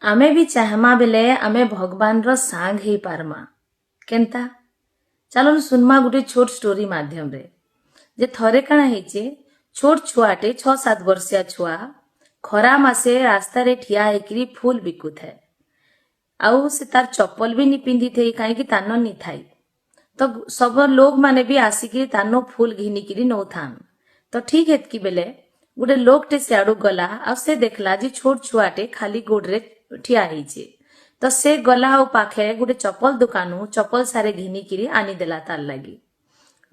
आमे भी चाहमा बेले आमे भगवान रो सांग ही पारमा केनता चलो सुनमा गुटे छोट स्टोरी माध्यम रे जे थरे काना हेचे छोट छुआटे 6-7 वर्षिया छुआ खरा मासे रास्ता रे ठिया हेकरी फूल बिकु थे आउ से तार चप्पल भी नी पिंधी थे काहे कि तानो नी थाई तो सब लोग माने भी आसिकी तानो फूल घिनिकिरी नौ थान तो ठीक हेतकी बेले गुटे लोकटे सियाड़ू गला आ से देखला जे छोट छुआटे खाली गोड़रे ठिया हेचे तो से गला आ पाखे गुटे चप्पल दुकानू चप्पल सारे घिनिकिरी आनी देला तार लगी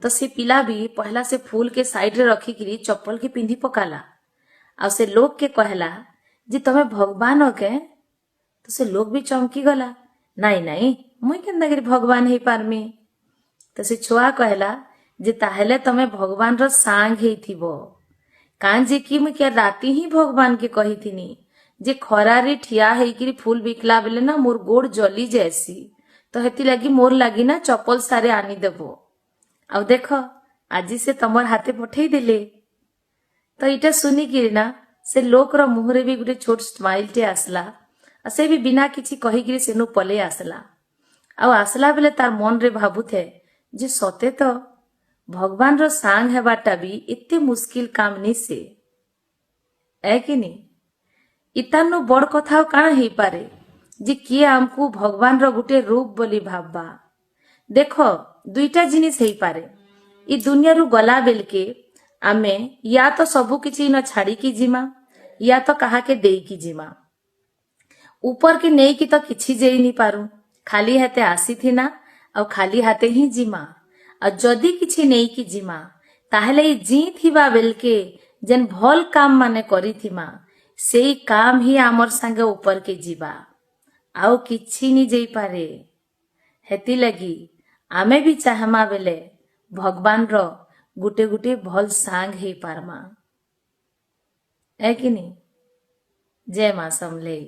तो से पिला भी पहला से फूल के साइड रे रखिकिरी चप्पल के पिंधी पकाला आ से लोग के कहला जे तमे भगवान हो के तो से लोग भी चमकी गला नाई नाई मुई केनता करी भगवान हे पारमी तो से छुआ कहला जे ताहेले तमे भगवान रो सांग हे थिबो कान जे कि मुई के राती ही भगवान के कही थिनी जे खरा रे ठिया हेकरी फूल बिकला बेले ना मोर गोड़ जली जैसी तो हेती लगी मोर लगी ना चप्पल सारे आनी देबो अब देख आज से तमर हाथे पठेई देले तो इटा सुनी कि ना से लोक रो मुहरे भी गुटे छोट स्माइल टे आसला से भी बिना किछि कही कि सेनु पले आसला आ आसला बेले तार मन रे भाबुथे जे सते तो भगवान रो सांग हेबाटा भी इत्ते मुश्किल काम नी से ए कि नी इतानो बड़ कथा काना हे पारे जे किए आमकू भगवान रो गुटे रूप बोली भाबबा देखो दुईटा जिनिस हे पारे ई दुनिया रु गला बेल के आमे या तो सबु किछि न छाड़ी की जिमा या तो कहा के देई की जिमा ऊपर के नेई की तो किछि जेई नी पारू खाली हाथे आसी थी ना और खाली हाथे ही जिमा और जदी किछि नेई की जिमा ताहले ई जी थिबा बेल के जेन भल काम माने करी थिमा सेई काम ही आमर संगे ऊपर के जीवा आउ किछि नी जेई पारे हेती लगी आमे भी चाहमा बेले भगवान रो गुटे गुटे भल सांग हे पारमा ए कि नी जय मां समलेई।